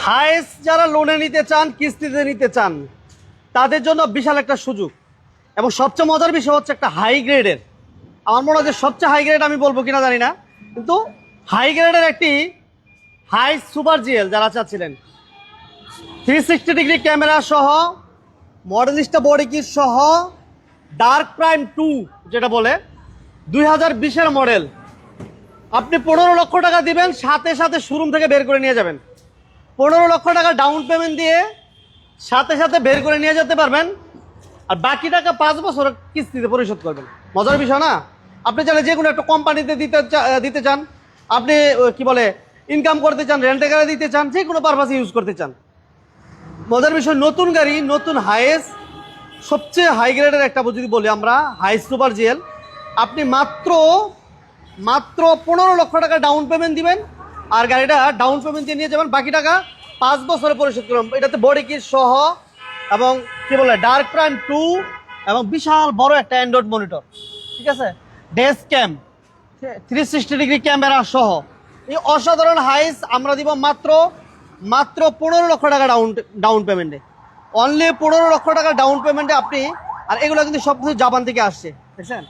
হাইস যারা লোনে নিতে চান, কিস্তিতে নিতে চান, তাদের জন্য বিশাল একটা সুযোগ। এবং সবচেয়ে মজার বিষয় হচ্ছে একটা হাই গ্রেডের, আমার মনে হয় যে সবচেয়ে হাই গ্রেড আমি বলবো কিনা জানি না, কিন্তু হাই গ্রেডের একটি হাইস সুপার জিএল যারা চাচ্ছিলেন 360 ডিগ্রি ক্যামেরা সহ, মডেলিস্টা বডি কিট সহ, ডার্ক প্রাইম 2 যেটা বলে 2020-এর মডেল, আপনি 15 লক্ষ টাকা দিবেন, সাথে সাথে শোরুম থেকে বের করে নিয়ে যাবেন। 15 লক্ষ টাকা ডাউন পেমেন্ট দিয়ে সাথে সাথে বের করে নিয়ে যেতে পারবেন, আর বাকি টাকা 5 বছর কিস্তিতে পরিশোধ করবেন। মজার বিষয় না? আপনি চাইলে যে কোনো একটা কোম্পানিতে দিতে চান, আপনি কি বলে ইনকাম করতে চান, রেন্টে গাড়ি দিতে চান, যে কোনো পারপাসে ইউজ করতে চান। মজার বিষয়, নতুন গাড়ি, নতুন হাইয়েস্ট সবচেয়ে হাই গ্রেডের একটা যদি বলি আমরা হাই সুপার জিএল, আপনি মাত্র 15 লক্ষ টাকা ডাউন পেমেন্ট দিবেন, আর গাড়িটা ডাউন পেমেন্ট দিয়ে নিয়ে যাবেন, বাকি টাকা 5 বছরে পরিশোধ করবেন। এটাতে বডি কিট সহ এবং কি বলে ডার্ক প্রাইম 2 এবং বিশাল বড় একটা অ্যান্ড্রয়েড মনিটর, ঠিক আছে, ডেস্ক ক্যাম, 360 ডিগ্রি ক্যামেরা সহ এই অসাধারণ হাইস আমরা দিব মাত্র 15 লক্ষ টাকা ডাউন পেমেন্টে। অনলি 15 লক্ষ টাকা ডাউন পেমেন্টে আপনি, আর এগুলো কিন্তু সব কিছু জাপান থেকে আসছে, দেখছেন,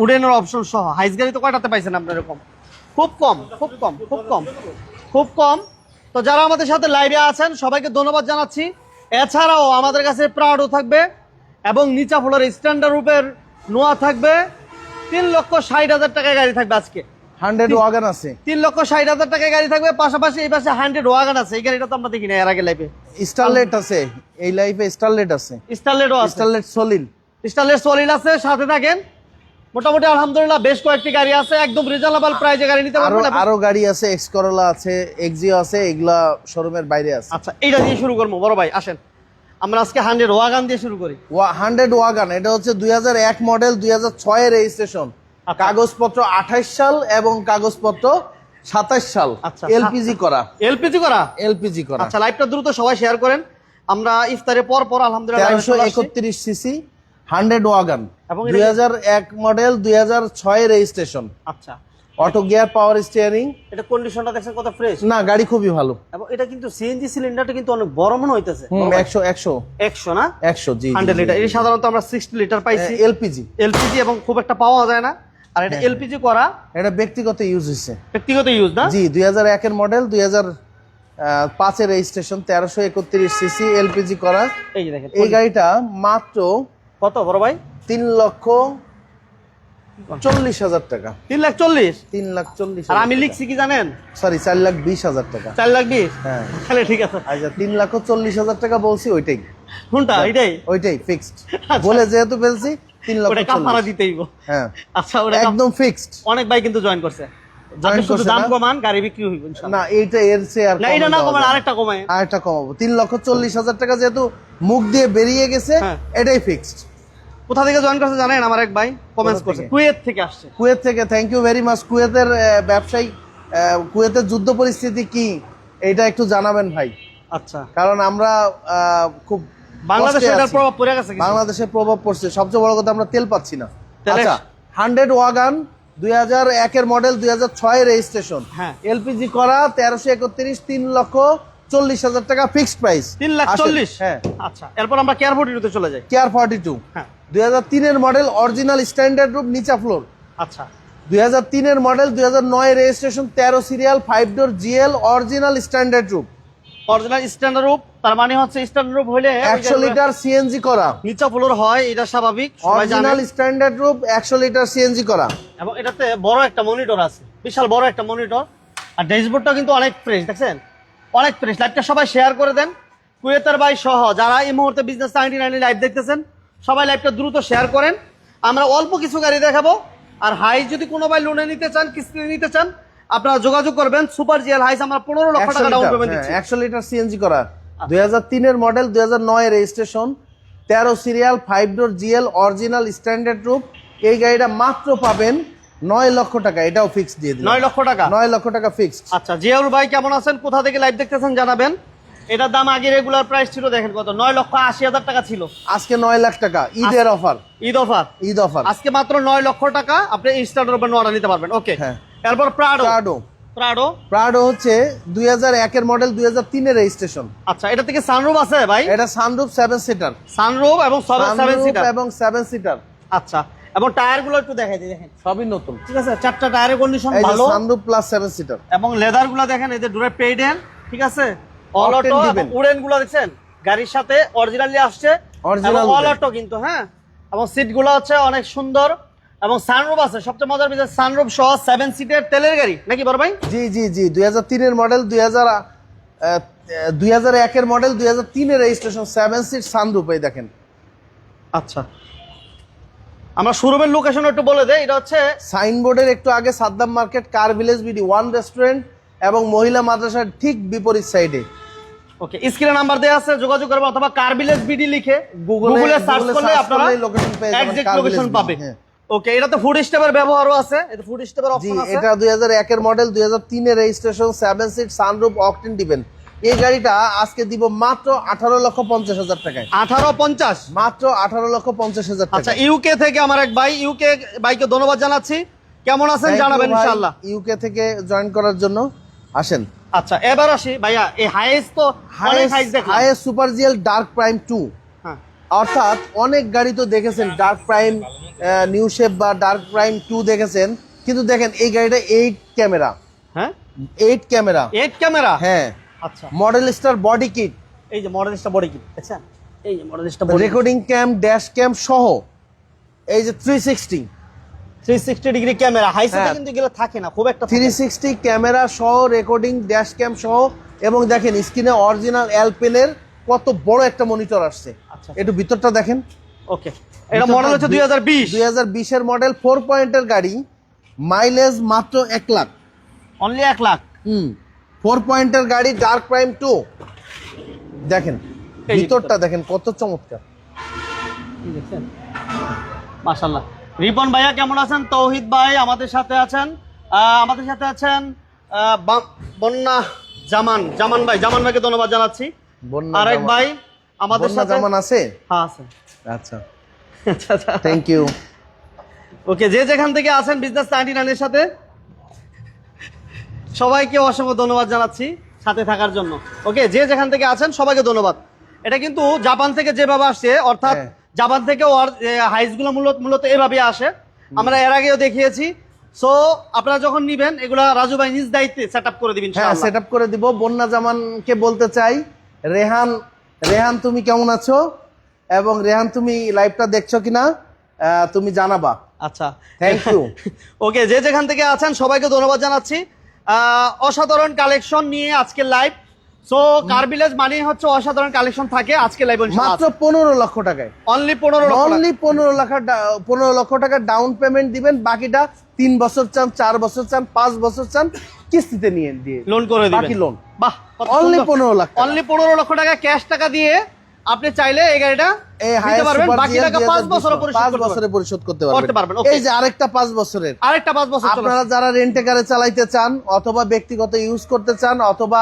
উডেনের অপশন সহ। হাইস গাড়ি তো কয়টাতে পাইছেন আপনার এরকম? খুব কম, খুব কম, খুব কম, খুব কম। তো যারা আমাদের সাথে লাইভে আছেন সবাইকে ধন্যবাদ জানাচ্ছি। এছাড়াও আমাদের কাছে প্রাডো থাকবে এবং নিচা ফ্লোর স্ট্যান্ডার্ড রূপের নোয়া থাকবে। 3,60,000 টাকায় গাড়ি থাকবে আজকে। 100 ওয়াগন আছে, 3,60,000 টাকায় গাড়ি থাকবে, পাশাপাশি এই পাশে 100 ওয়াগন আছে। এই গাড়িটা তো আমরা দেখি না এর আগে লাইভে। স্টারলেট আছে, এই লাইফে স্টারলেট আছে, স্টারলেটও আছে, স্টারলেট সলিড, স্টারলেট সলিড আছে। সাথে থাকেন, মোটামুটি আলহামদুলিল্লাহ বেশ কয়েকটি গাড়ি আছে, একদম রিজনেবল প্রাইসে গাড়ি নিতে পারবেন। আরো গাড়ি আছে, এক্স করোলা আছে, এক্সিও আছে, এগুলা শোরুমের বাইরে আছে। আচ্ছা, এইটা দিয়ে শুরু করবো বড় ভাই, আসেন আমরা আজকে 100 ওয়াগন দিয়ে শুরু করি। 100 ওয়াগন, এটা হচ্ছে 2001 মডেল, 2006 এর রেজিস্ট্রেশন, কাগজপত্র 28 সাল এবং কাগজপত্র 27 সাল। আচ্ছা, এলপিজি করা, এলপিজি করা, এলপিজি করা। আচ্ছা, লাইভটা দ্রুত সবাই শেয়ার করেন, আমরা ইফতারের পর আলহামদুলিল্লাহ 1331 সিসি 100 ওয়াগন, এবং 2001 মডেল, 2006 এর রেজিস্ট্রেশন। আচ্ছা, অটো গিয়ার, পাওয়ার স্টিয়ারিং। এটা কন্ডিশনটা দেখছেন কত ফ্রেশ? না, গাড়ি খুবই ভালো। এবং এটা কিন্তু সিএনজি সিলিন্ডারটা কিন্তু অনেক বড় মনে হইতেছে। 100 না 100 জি 100 লিটার। এই সাধারণত আমরা 60 লিটার পাইছি এলপিজি, এবং খুব একটা পাওয়া যায় না। আর এটা এলপিজি করা, এটা ব্যক্তিগত ইউজ হচ্ছে, ব্যক্তিগত ইউজ না? জি, 2001 এর মডেল, 2005 এর রেজিস্ট্রেশন, 1331 সিসি, এলপিজি করা। এই যে দেখেন, এই গাড়িটা মাত্র কত বড় ভাই? 3,40,000 টাকা। 3,40,000? 3,40,000। আর আমি লিখছি কি জানেন? সরি, 4,20,000 টাকা। 4,20,000? হ্যাঁ, তাহলে ঠিক আছে। আচ্ছা, 3,40,000 টাকা বলছি, ওইটাই। কোনটা? ওইটাই ফিক্সড বলে যেহেতু বলছি 3,40,000 কাফারা দিতেইব। হ্যাঁ, আচ্ছা, ওটা একদম ফিক্সড। অনেক ভাই কিন্তু জয়েন করছে। জয়েন করছে, দাম কমান, গাড়ি বিক্রি হইব ইনশাআল্লাহ। না, এইটা এর চেয়ে আর না, এটা না কমান, আরেকটা কমায়, আরেকটা কমাবো। 3,40,000 টাকা যেহেতু মুখ দিয়ে বেরিয়ে গেছে, এটাই ফিক্সড। কোথা থেকে জয়েন করছে জানেন? আমার এক ভাই কমেন্টস করছে, কুয়েত থেকে আসছে। কুয়েত থেকে, থ্যাংক ইউ ভেরি মাচ। কুয়েতের ব্যবসায়ী, কুয়েতের যুদ্ধ পরিস্থিতি কি এটা একটু জানাবেন ভাই। আচ্ছা, কারণ আমরা খুব বাংলাদেশে এটার প্রভাব পড়ে গেছে, বাংলাদেশের প্রভাব পড়ছে। সবচেয়ে বড় কথা, আমরা তেল পাচ্ছি না। তেলে- আচ্ছা, 100 ওয়াগন, 2001 এর মডেল, 2006 এর রেজিস্ট্রেশন, হ্যাঁ, এলপিজি করা, 1331, 3,40,000 টাকা ফিক্সড প্রাইস। 3,40,000? হ্যাঁ। আচ্ছা, এরপর আমরা কেয়ার 42 তে চলে যাই। কেয়ার 42, হ্যাঁ, 2003 এর মডেল, অরিজিনাল স্ট্যান্ডার্ড রুপ, নিচা ফ্লোর। আচ্ছা, 2003 এর মডেল, 2009 এর রেজিস্ট্রেশন, 13 সিরিয়াল, 5 ডোর জিএল, অরিজিনাল স্ট্যান্ডার্ড রুপ। অরিজিনাল স্ট্যান্ডার্ড রূপ, তার মানে হচ্ছে স্ট্যান্ডার্ড রূপ হইলে 100 লিটার সিএনজি করা, নিচা ফ্লোর হয়, এটা স্বাভাবিক, সবাই জানে। অরিজিনাল স্ট্যান্ডার্ড রুপ, 100 লিটার সিএনজি করা। এবং এটাতে বড় একটা মনিটর আছে, বিশাল বড় একটা মনিটর। আর ড্যাশবোর্ডটা কিন্তু অনেক ফ্রেশ, দেখছেন, অনেক ফ্রেশ। লাইভটা সবাই শেয়ার করে দেন, কুয়েতের ভাই সহ যারা এই মুহূর্তে বিজনেস 99 লাইভ দেখতেছেন সবাই লাইভটা দ্রুত শেয়ার করেন। আমরা অল্প কিছু গাড়ি দেখাবো। আর হাইস যদি কোনো ভাই লোনে নিতে চান, কিস্তিতে নিতে চান, আপনারা যোগাযোগ করবেন। সুপার জিএল হাইস আমরা 15 লক্ষ টাকা ডাউন পেমেন্ট দিচ্ছি। 100 লিটার সিএনজি করা, 2003 এর মডেল, 2009 এর রেজিস্ট্রেশন, 13 সিরিয়াল, 5 ডোর জিএল, অরিজিনাল স্ট্যান্ডার্ড রুপ। এই গাড়িটা মাত্র পাবেন 9 লক্ষ টাকা, এটাও ফিক্সড দিয়ে দিলাম। 9 লক্ষ টাকা? 9 লক্ষ টাকা ফিক্সড। আচ্ছা, জিয়াউর ভাই কেমন আছেন? কোথা থেকে লাইভ দেখতেছেন জানাবেন। এটার দাম আগে রেগুলার প্রাইস ছিল, দেখেন কত, 9,80,000 টাকা ছিল। আজকে 9 লাখ টাকা, ঈদের offer, Eid offer, Eid offer. আজকে মাত্র 9 লক্ষ টাকা আপনি স্টার্টার উপর নোয়াটা নিতে পারবেন। ওকে, হ্যাঁ। এরপর প্রাডো, প্রাডো হচ্ছে 2001 এর মডেল 2003 এর রেজিস্ট্রেশন। আচ্ছা, এটা থেকে সানরুফ আছে ভাই? এটা সানরুফ 7 সিটার। সানরুফ এবং 7 সিটার এবং 7 সিটার। আচ্ছা, এবং টায়ার গুলো একটু দেখাই দিই, দেখেন সবই নতুন। ঠিক আছে, চারটা টায়ারের কন্ডিশন এই যে ভালো। সানরুফ প্লাস 7 সিটার এবং লেদার গুলো দেখেন, এদের ডুরে পেইডেন, ঠিক আছে, অল অটো এবং উডেন গুলো দেখছেন গাড়ির সাথে অরিজিনালি আসছে, অরিজিনাল অল অটো কিন্তু, হ্যাঁ। এবং সিট গুলো হচ্ছে অনেক সুন্দর এবং সানরুফ আছে। সবচেয়ে মজার বিষয় সানরুফ সহ 7 সিটের তেলের গাড়ি নাকি বড় ভাই? জি জি জি, 2003 এর মডেল, 2001 এর মডেল, 2003 এর রেজিস্ট্রেশন, 7 সিট সানরুফ। এই দেখেন। আচ্ছা, আমরা শোরুমের লোকেশন একটু বলে দেই। এটা হচ্ছে সাইনবোর্ডের একটু আগে সাদ্দাম মার্কেট, কার ভিলেজ বিডি 1 রেস্টুরেন্ট এবং মহিলা মাদ্রাসার ঠিক বিপরীত সাইডে। ওকে, স্ক্রিনে নাম্বার দেওয়া আছে, যোগাযোগ করবে, অথবা কার ভিলেজ বিডি লিখে গুগলে সার্চ করলে আপনারা লোকেশন পেয়ে যাবেন, এক্সাক্ট কার লোকেশন ভিলেজ পাবে। হ্যাঁ। ওকে, এটা তো ফুড স্টেপের ব্যবহারও আছে, এটা ফুড স্টেপের জি, অপশন আছে। এটা 2001 এর মডেল, 2003 এর রেজিস্ট্রেশন, 7 সিট সানরুফ অকটেন দিবেন। এই গাড়িটা আজকে দিব মাত্র 18,50,000 টাকায়। 18,50,000 মাত্র 18,50,000 টাকা। আচ্ছা, ইউকে থেকে আমার এক ভাই, ইউকে ভাইকে ধন্যবাদ জানাচ্ছি। কেমন আছেন জানাবেন ইনশাআল্লাহ। ইউকে থেকে জয়েন করার জন্য আসেন। আচ্ছা, এবার আসি ভাইয়া, এই হাইস তো অনেক হাইস দেখলাম। হাইস সুপার জিএল ডার্ক প্রাইম 2, হ্যাঁ, অর্থাৎ অনেক গাড়ি তো দেখেছেন ডার্ক প্রাইম নিউ শেপ বা ডার্ক প্রাইম 2 দেখেছেন, কিন্তু দেখেন এই গাড়িটা 8 ক্যামেরা। হ্যাঁ, 8 ক্যামেরা। 8 ক্যামেরা। হ্যাঁ। আচ্ছা, মডেল স্টার বডি কিট, এই যে মডেল স্টার বডি কিট দেখছেন, এই যে মডেল স্টার বডি রেকর্ডিং ক্যাম, ড্যাশ ক্যাম সহ, এই যে 360 ডিগ্রি ক্যামেরা। হাইসে হ্যাঁ। কিন্তু এগুলো থাকে না খুব একটা, 360 ক্যামেরা সহ, রেকর্ডিং, ড্যাশ ক্যাম সহ, এবং দেখেন স্ক্রিনে অরিজিনাল অ্যালপেনের কত বড় একটা মনিটর আসছে। আচ্ছা, একটু ভিতরটা দেখেন। ওকে, এটা মডেল হচ্ছে 2020 এর মডেল, 4 পয়েন্টের গাড়ি, মাইলেজ মাত্র 1 লাখ। অনলি 1 লাখ। 4 পয়েন্টের গাড়ি, ডার্ক প্রাইম 2। দেখেন এই ভিতরটা দেখেন কত চমৎকার। দেখছেন, মাশাআল্লাহ। রিপন ভাইয়া কেমন আছেন? তৌহিদ ভাই আমাদের সাথে আছেন, বন্যা জামান ভাইকে ধন্যবাদ জানাচ্ছি। আরেক ভাই আমাদের সাথে জামান আছে। হ্যাঁ, আছে। আচ্ছা, থ্যাংক ইউ। ওকে, যে যেখান থেকে আছেন বিজনেস 99 এর সাথে সবাইকে অসংখ্য ধন্যবাদ জানাচ্ছি সাথে থাকার জন্য। ওকে, যে যেখান থেকে আছেন সবাইকে ধন্যবাদ। এটা কিন্তু জাপান থেকে যেভাবে আসছে, অর্থাৎ জাপান থেকে হাইসগুলো মূলত এভাবে আসে, আমরা এর আগেও দেখিয়েছি। সো আপনারা যখন নিবেন এগুলা রাজু ভাই নিজ দায়িত্বে সেটআপ করে দিবেন। হ্যাঁ, সেটআপ করে দিব। বন্যা জামানকে বলতে চাই, রেহান তুমি কেমন আছো, এবং রেহান তুমি লাইভটা দেখছো কিনা তুমি জানাবা। আচ্ছা, থ্যাংক ইউ। ওকে, যে যেখান থেকে আছেন সবাইকে ধন্যবাদ জানাচ্ছি। অসাধারণ কালেকশন নিয়ে আজকে লাইভ। সো কার ভিলেজ মানে হচ্ছে অসাধারণ কালেকশন থাকে আজকে লাইভ। মাত্র 15 লক্ষ টাকায়, অনলি 15 লক্ষ টাকা ডাউন পেমেন্ট দিবেন। বাকিটা 3 বছর চান, 4 বছর চান, 5 বছর চান, কিস্তিতে নিয়ে দিয়ে লোন করে দিবেন। বাকি লোন। বাহ, অনলি 15 লাখ। অনলি 15 লক্ষ টাকা ক্যাশ টাকা দিয়ে আপনি চাইলে এই গাড়িটা নিতে পারবেন। বাকি টাকা 5 বছরে পরিশোধ করতে পারবেন। এই যে আরেকটা 5 বছরের, আরেকটা 5 বছর আপনারা যারা রেন্টে কারে চালাইতে চান, অথবা ব্যক্তিগত ইউজ করতে চান, অথবা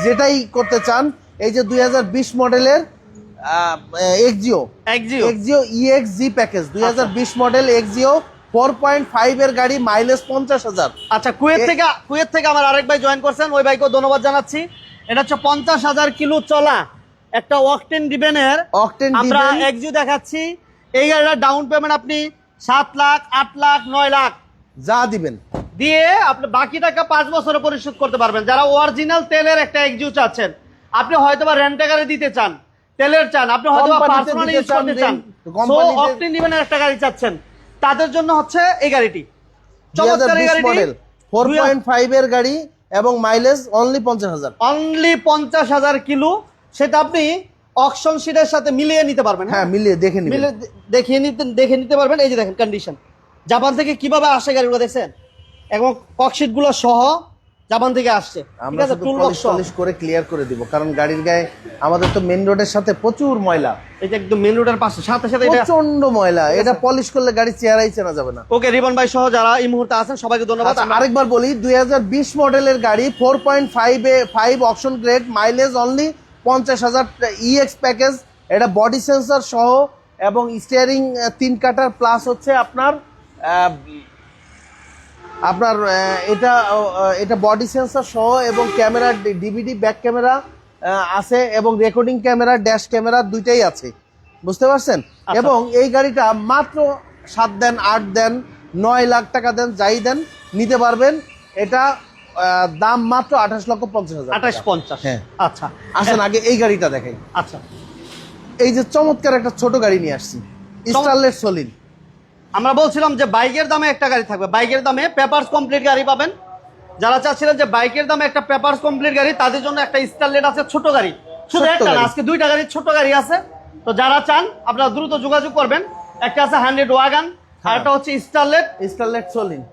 যেটাই করতে চান, এই যে 2020 মডেলের Axio EXG package, 2020 model Axio 4.5 এর গাড়ি, মাইলেজ 50,000। আচ্ছা, কুয়েত থেকে আমার আরেক ভাই জয়েন করছেন, ওই ভাইকেও ধন্যবাদ জানাচ্ছি। এটা হচ্ছে 50,000 কিলো চলা একটা অকটেন ডিবেনের আমরা এক্সিও দেখাচ্ছি। এই গাড়িটার ডাউন পেমেন্ট আপনি 7 লাখ, 8 লাখ, 9 লাখ যা দিবেন দিয়ে আপনি বাকি টাকা 5 বছরে পরিশোধ করতে পারবেন। যারা অরিজিনাল তেলের একটা এক্সিও চাচ্ছেন, আপনি হয়তোবা রেন্টে গাড়ি দিতে চান, তেলের চান, আপনি হয়তোবা পার্সোনালি ইউজ করতে চান, সো অকটেন ডিবেনের একটা গাড়ি চাচ্ছেন, তাদের জন্য হচ্ছে এই গাড়িটি। চমৎকার এই গাড়িটি, 4.5 এর গাড়ি এবং মাইলেজ অনলি 50,000। Only 50,000 kilo. সেটা আপনি অকশন শিটের সাথে মিলিয়ে নিতে পারবেন। হ্যাঁ, মিলিয়ে দেখে নিতে পারবেন। এই যে দেখেন কন্ডিশন, জাপান থেকে কিভাবে আসে গাড়িগুলো দেখছেন, এবং ককশিট গুলো সহ জাপান থেকে আসছে। আমরা পলিশ করে ক্লিয়ার করে দিব, কারণ গাড়ির গায়ে আমাদের তো মেইন রোডের সাথে প্রচুর ময়লা। এটা একদম মেইন রোডের পাশে, সাথে প্রচন্ড ময়লা। এটা পলিশ করলে গাড়ি চেহারাই চেনা যাবে না। ওকে, রিবন ভাই সহ যারা এই মুহূর্তে আছেন সবাইকে ধন্যবাদ। আরেকবার বলি, 2020 মডেলের গাড়ি, 4.5 option grade, mileage only 50,000, EX package. এটা বডি সেন্সর সহ এবং স্টিয়ারিং 3 কাটার, প্লাস হচ্ছে আপনার আপনার এটা বডি সেন্সর সহ এবং ক্যামেরা ডিভিডি ব্যাক ক্যামেরা আছে এবং রেকর্ডিং ক্যামেরা ড্যাশ ক্যামেরা দুইটাই আছে, বুঝতে পারছেন। এবং এই গাড়িটা মাত্র 7 দেন 8 দেন 9 লাখ টাকা দেন যাই দেন নিতে পারবেন। এটা দাম মাত্র 28,50,000। 28,50। হ্যাঁ। আচ্ছা আসেন আগে এই গাড়িটা দেখাই। আচ্ছা, এই যে চমৎকার একটা ছোট গাড়ি নিয়ে আসছি, স্টারলেট সলিড। আমরা বলছিলাম যে বাইকের দামে একটা গাড়ি থাকবে, বাইকের দামে পেপারস কমপ্লিট গাড়ি পাবেন। যারা চাচ্ছিলেন যে বাইকের দামে একটা পেপারস কমপ্লিট গাড়ি, তাদের জন্য একটা স্টারলেট আছে, ছোট গাড়ি। শুধু ছোট্ট একটা না, গাড়ি। আজকে 2টা গাড়ি ছোট গাড়ি আছে। তো যারা চান আপনারা দ্রুত যোগাযোগ করবেন। একটা আছে 100 ওয়াগন, আর একটা হচ্ছে স্টারলেট সলিড।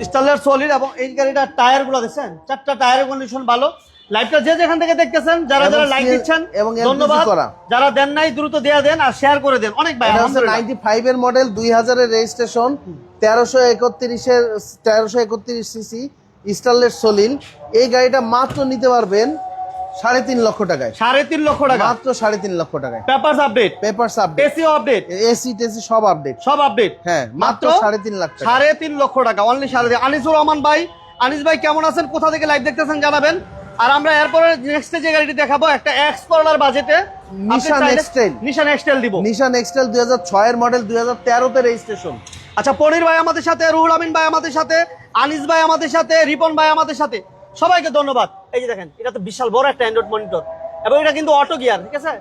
Starlet solid. এবং এই গাড়িটার টায়ার গুলো দেখছেন, 4টা টায়ারের কন্ডিশন ভালো। লাইভটা যে যেখান থেকে দেখতেছেন, যারা যারা লাইক দিচ্ছেন এবং LPG ধন্যবাদ। করা। যারা দেন নাই দ্রুত দেয়া দেন আর শেয়ার করে দেন। অনেক ভাই এটা হচ্ছে আলহামদুলিল্লাহ। 95 এর মডেল, 2000 এর রেজিস্ট্রেশন, 1331 সিসি স্টারলেট সলিড। এই গাড়িটা মাত্র নিতে পারবেন 3.5 লক্ষ টাকায়। 3.5 লক্ষ টাকা মাত্র 3.5 লক্ষ টাকায়। পেপারস আপডেট, পেপারস আপডেট, এসিও আপডেট, এসি টেসি সব আপডেট। সব আপডেট। হ্যাঁ, মাত্র 3.5 লাখ টাকা। 3.5 লক্ষ টাকা অনলি। আনিসুর রহমান ভাই, আনিস ভাই কেমন আছেন, কোথা থেকে লাইভ দেখতেছেন জানাবেন। আর আমরা এরপরে নেক্সট যে গাড়িটি দেখাবো, একটা এক্স করলার বাজেটে নিশান এক্সটেল। নিশান এক্সটেল দিব। নিশান এক্সটেল 2006 এর মডেল, 2013 তে রেজিস্ট্রেশন। আচ্ছা, পনির ভাই আমাদের সাথে, রুহুল আমিন ভাই আমাদের সাথে, আনিস ভাই আমাদের সাথে, রিপন ভাই আমাদের সাথে, সবাইকে ধন্যবাদ। এই যে দেখেন, এটা তো বিশাল বড় একটা অ্যান্ড্রয়েড মনিটর এবং এটা কিন্তু অটো গিয়ার, ঠিক আছে।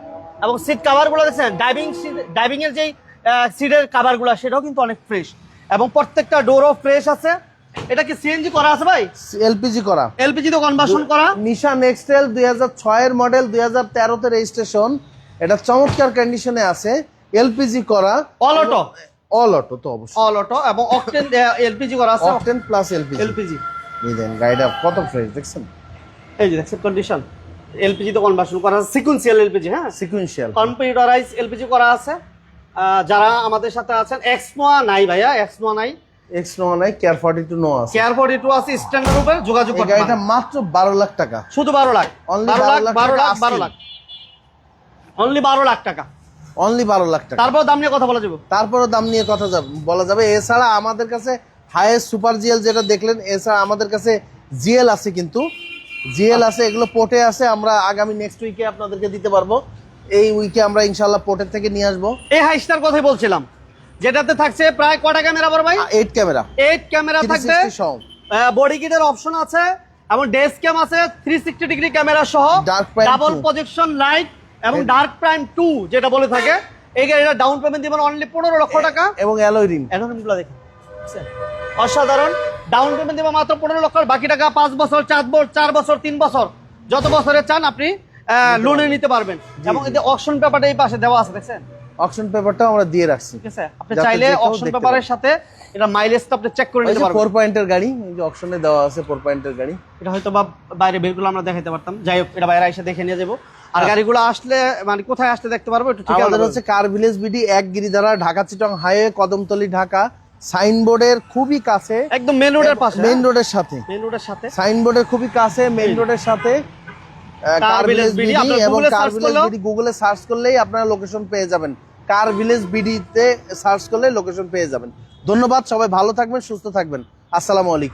এবং সিট কাভার গুলো দেখছেন, ড্রাইভিং এর যেই সিটের কাভার গুলো, সেটাও কিন্তু অনেক ফ্রেশ এবং প্রত্যেকটা ডোরও ফ্রেশ আছে। এটা কি সিএনজি করা আছে ভাই? এলপিজি করা। এলপিজি তো কনভার্সন করা। নিশান এক্সটেল 2006 এর মডেল, 2013 তে রেজিস্ট্রেশন। এটা চমৎকার কন্ডিশনে আছে, এলপিজি করা, অল অটো। অল অটো তো অবশ্যই অল অটো এবং অকটেন এলপিজি করা আছে। Octane plus LPG. এলপিজি এই দেন গাড়িটা কত ফ্রেশ দেখছেন। এই যে দেখছেন কন্ডিশন, এলপিজি তো কনভার্সন করা আছে, সিকোয়েন্সিয়াল এলপিজি। হ্যাঁ, সিকুয়েন্সিয়াল কম্পিউটারাইজ এলপিজি করা আছে। যারা আমাদের সাথে আছেন, এক্সনোয়া নাই ভাইয়া, এক্সনোয়া নাই, এক্সট্রা নাই, কেয়ার 42 নো আছে, কেয়ার 42 আছে, স্ট্যান্ডার্ড উপরে যোগাযোগ এই করতে গাড়িটা পারেন। মাত্র 12 লাখ টাকা। শুধু 12 লাখ, Only 12 লাখ, 12 লাখ, টাকা 12 লাখ, অনলি 12 লাখ টাকা। অনলি 12 লাখ টাকা। তারপর দাম নিয়ে কথা বলা যাবে। তারপরে দাম নিয়ে কথা বলা যাবে। এছাড়া আমাদের কাছে হাইয়েস্ট সুপার জিএল যেটা দেখলেন, এছাড়া আমাদের কাছে জিএল আছে, কিন্তু জিএল আছে, এগুলো পোর্টে আছে। আমরা আগামী নেক্সট উইকে আপনাদেরকে দিতে পারবো। এই উইকে আমরা ইনশাআল্লাহ পোর্টের থেকে নিয়ে আসবো। এই হাইস্টার কথাই বলছিলাম, যেটাতে থাকছে প্রায় কয়টা ক্যামেরা বড় ভাই? 8 ক্যামেরা, 8 ক্যামেরা থাকবে, 360 সহ, বডি কিটের অপশন আছে এবং ডেস্ক ক্যাম আছে, 360 ডিগ্রি ক্যামেরা সহ, Dark Prime double 2 projection light এবং ডার্ক প্রাইম 2 যেটা বলে থাকে। এই গাড়িটা ডাউন পেমেন্ট দিবেন অনলি 15 লক্ষ টাকা। এবং অ্যালয় রিম। এডভান্সগুলো দেখেন, অসাধারণ। ডাউন পেমেন্ট দিবেন মাত্র 15 লক্ষ, বাকি টাকা 5 বছর, 4 বছর, 3 বছর, যত বছরে চান আপনি লোনে নিতে পারবেন। এবং এই যে অকশন পেপারটা এই পাশে দেওয়া আছে, দেখছেন অকশন পেপারটাও আমরা দিয়ে রাখছি, ঠিক আছে। আপনি যাতে চাইলে যে কেউ অকশন দেখতে পেপারের সাথে এটা মাইলেজটা আপনি চেক করে নিতে পারবেন। 4 পয়েন্টের গাড়ি, এই যে অকশনে দেওয়া আছে 4 পয়েন্টের গাড়ি। এটা হয়তো বা বাইরে বেরগুলো আমরা দেখাইতে পারতাম, যাই হোক এটা বাইরে এসে দেখে নিয়ে যাবো। আর গাড়িগুলো আসলে মানে কোথায় আসতে দেখতে পারবো একটু ঠিক আমাদের হচ্ছে car village BD, 1 Giridhara, Dhaka Chittagong highway, Kadamtali, Dhaka. সাইনবোর্ডের খুবই কাছে, একদম মেন রোডের পাশে, মেইন রোডের সাথে, মেন রোডের সাথে, সাইনবোর্ডের খুবই কাছে, মেইন রোডের সাথে কার ভিলেজ বিডি। এবং কার ভিলেজ বিডি গুগলে সার্চ করলেই আপনারা লোকেশন পেয়ে যাবেন। কার ভিলেজ বিডি তে সার্চ করলে লোকেশন পেয়ে যাবেন। ধন্যবাদ, সবাই ভালো থাকবেন, সুস্থ থাকবেন। আসসালামু আলাইকুম।